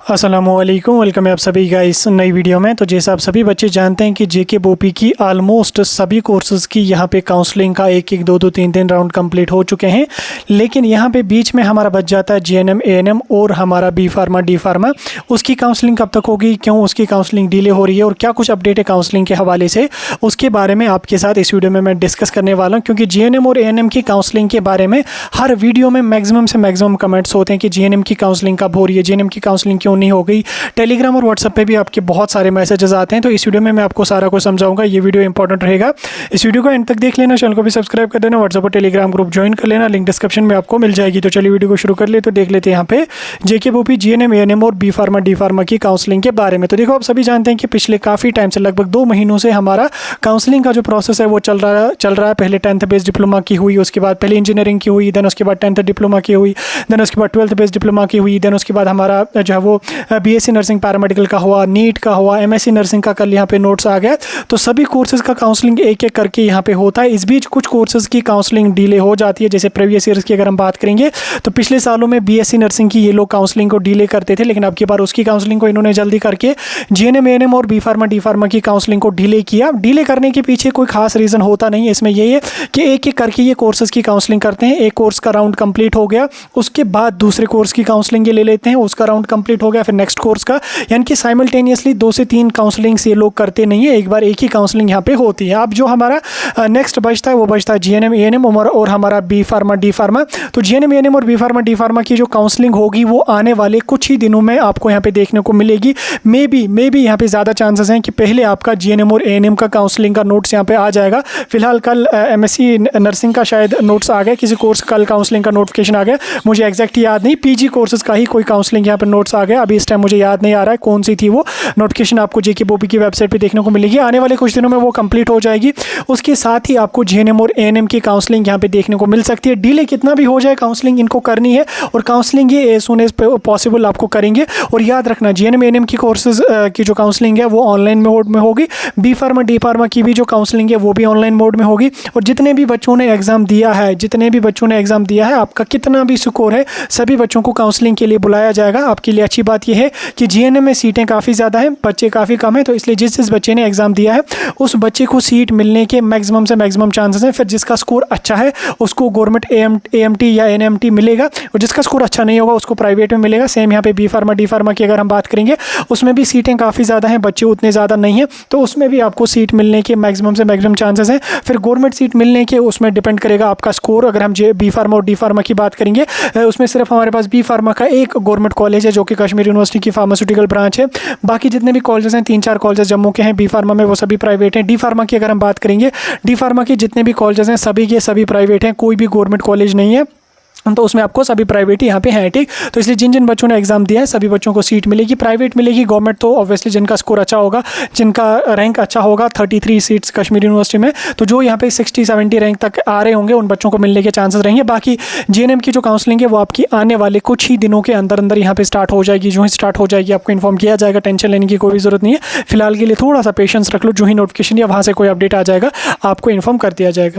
अस्सलामुअलैकुम, वेलकम है आप सभी का इस नई वीडियो में। तो जैसा आप सभी बच्चे जानते हैं कि जेके बोपी की आलमोस्ट सभी कोर्सेज़ की यहाँ पे काउंसलिंग का एक एक दो दो तीन तीन राउंड कंप्लीट हो चुके हैं, लेकिन यहाँ पे बीच में हमारा बच जाता है जीएनएम एएनएम और हमारा बी फार्मा डी फार्मा। उसकी काउंसलिंग कब तक होगी, क्यों उसकी काउंसलिंग डिले हो रही है और क्या कुछ अपडेट है काउंसलिंग के हवाले से, उसके बारे में आपके साथ इस वीडियो में मैं डिस्कस करने वाला हूँ। क्योंकि जीएनएम और एएनएम की काउंसलिंग के बारे में हर वीडियो में मैक्सिमम से मैक्सिमम कमेंट्स होते हैं कि जीएनएम की काउंसलिंग कब हो रही है, जीएनएम की काउंसलिंग क्यों नहीं हो गई। टेलीग्राम और व्हाट्सएप पे भी आपके बहुत सारे मैसेजेस आते हैं, तो इस वीडियो में मैं आपको सारा कुछ समझाऊंगा। ये वीडियो इंपॉर्टेंट रहेगा, इस वीडियो को एंड तक देख लेना। चैनल को भी सब्सक्राइब कर देना, व्हाट्सएप और टेलीग्राम ग्रुप ज्वाइन कर लेना, लिंक डिस्क्रिप्शन में आपको मिल जाएगी। तो चलिए वीडियो को शुरू कर ले। तो देख लेते हैं यहाँ पे जेके बोपी जीएनएम एएनएम और बी फार्मा डी फार्मा की काउंसलिंग के बारे में। तो देखो, आप सभी जानते हैं कि पिछले काफ़ी टाइम से लगभग 2 महीनों से हमारा काउंसलिंग का जो प्रोसेस है वो चल रहा है। पहले 10th बेस्ड डिप्लोमा की हुई, उसके बाद पहले इंजीनियरिंग की हुई, देन उसके बाद 10th डिप्लोमा की हुई, देन उसके बाद 12th बेस्ड डिप्लोमा की हुई, देन उसके बाद हमारा जो है वो बीएससी नर्सिंग पैरामेडिकल का हुआ, नीट का हुआ, एमएससी नर्सिंग का कल यहाँ पे नोट्स आ गया। तो सभी कोर्सेज का काउंसलिंग एक एक करके यहाँ पे होता है। इस बीच कुछ कोर्सेज की काउंसलिंग डिले हो जाती है। जैसे प्रीवियस ईयर्स की अगर हम बात करेंगे तो पिछले सालों में बीएससी नर्सिंग की ये लोग काउंसलिंग को डिले करते थे, लेकिन अब की बार उसकी काउंसलिंग को इन्होंने जल्दी करके जीएनएम एएनएम और बी फार्मा डी फार्मा की काउंसलिंग को डिले किया। डिले करने के पीछे कोई खास रीज़न होता नहीं है, इसमें यही है कि एक एक करके ये कोर्सेज की काउंसलिंग करते हैं। एक कोर्स का राउंड कंप्लीट हो गया, उसके बाद दूसरे कोर्स की काउंसलिंग ये ले लेते हैं, उसका राउंड कंप्लीट हो गया, फिर नेक्स्ट कोर्स का, यानी कि साइमल्टेनियसली 2 से 3 काउंसलिंग्स ये लोग करते नहीं है, एक बार एक ही काउंसलिंग यहाँ पे होती है। अब जो हमारा नेक्स्ट बचता है वो बचता है जीएनएम एएनएम और हमारा बी फार्मा डी फार्मा। तो जीएनएम एएनएम और बी फार्मा डी फार्मा की जो काउंसलिंग होगी वो आने वाले कुछ ही दिनों में आपको यहाँ पे देखने को मिलेगी। मे बी यहाँ पे ज़्यादा चांसेस हैं कि पहले आपका जीएनएम और एएनएम का काउंसलिंग का नोट्स यहाँ पे आ जाएगा। फिलहाल कल एमएससी नर्सिंग का शायद नोट्स आ गया, किसी कोर्स कल काउंसलिंग का नोटिफिकेशन आ गया, मुझे एग्जैक्ट याद नहीं। पीजी कोर्सेज का ही कोई काउंसलिंग यहाँ पे नोट्स आ गया, अभी इस टाइम मुझे याद नहीं आ रहा है कौन सी थी वो नोटिफिकेशन। आपको जेके बोपी की वेबसाइट पे देखने को मिलेगी, आने वाले कुछ दिनों में वो कंप्लीट हो जाएगी। उसके साथ ही आपको जीएनएम और एएनएम की काउंसलिंग यहाँ पे देखने को मिल सकती है। डिले कितना भी हो जाए, काउंसलिंग इनको करनी है और काउंसलिंग ये एज सून एज पॉसिबल आपको करेंगे। और याद रखना, जीएनएम एएनएम की कोर्सेज की जो काउंसलिंग है वो ऑनलाइन मोड में होगी। बी फार्मा डी फार्मा की भी जो काउंसलिंग है वो भी ऑनलाइन मोड में होगी। और जितने भी बच्चों ने एग्जाम दिया है, आपका कितना भी स्कोर है, सभी बच्चों को काउंसलिंग के लिए बुलाया जाएगा। आपके लिए अच्छी बात यह है कि जीएनएम में सीटें काफ़ी ज़्यादा हैं, बच्चे काफ़ी कम है, तो इसलिए जिस बच्चे ने एग्जाम दिया है उस बच्चे को सीट मिलने के मैक्सिमम से मैक्सिमम चांसेस हैं। फिर जिसका स्कोर अच्छा है उसको गवर्नमेंट एएमटी या एनएमटी मिलेगा, और जिसका स्कोर अच्छा नहीं होगा उसको प्राइवेट में मिलेगा। सेम यहाँ पे बी फार्मा डी फार्मा की अगर हम बात करेंगे, उसमें भी सीटें काफ़ी ज़्यादा हैं, बच्चे उतने ज़्यादा नहीं हैं, तो उसमें भी आपको सीट मिलने के मैक्सिमम से मैक्सिमम चांसेस हैं। फिर गवर्नमेंट सीट मिलने के उसमें डिपेंड करेगा आपका स्कोर। अगर हम बी फार्मा और डी फार्मा की बात करेंगे, उसमें सिर्फ हमारे पास बी फार्मा का एक गवर्नमेंट कॉलेज है जो कि कश्मीर यूनिवर्सिटी की फार्मास्यूटिकल ब्रांच है। बाकी जितने भी कॉलेजेस हैं, 3-4 कॉलेजेस जम्मू के हैं बी फार्मा में, वो सभी प्राइवेट हैं। डी फार्मा की अगर हम बात करेंगे, डी फार्मा के जितने भी कॉलेजेस हैं सभी के सभी प्राइवेट हैं, कोई भी गवर्नमेंट कॉलेज नहीं है, तो उसमें आपको सभी प्राइवेट ही यहाँ पे हैं, ठीक। तो इसलिए जिन जिन बच्चों ने एग्जाम दिया है सभी बच्चों को सीट मिलेगी, प्राइवेट मिलेगी। गवर्नमेंट तो ऑब्वियसली जिनका स्कोर अच्छा होगा, जिनका रैंक अच्छा होगा, 33 सीट्स कश्मीर यूनिवर्सिटी में, तो जो यहाँ पे 60-70 रैंक तक आ रहे होंगे उन बच्चों को मिलने के चांसेस रहेंगे। बाकी जीएनएम की जो काउंसलिंग है वो आपकी आने वाले कुछ ही दिनों के अंदर अंदर यहाँ पे स्टार्ट हो जाएगी। जो ही स्टार्ट हो जाएगी आपको इन्फॉर्म किया जाएगा, टेंशन लेने की कोई ज़रूरत नहीं है। फिलहाल के लिए थोड़ा सा पेशेंस रख लो, जो ही नोटिफिकेशन या वहाँ से कोई अपडेट आ जाएगा आपको इन्फॉर्म कर दिया जाएगा।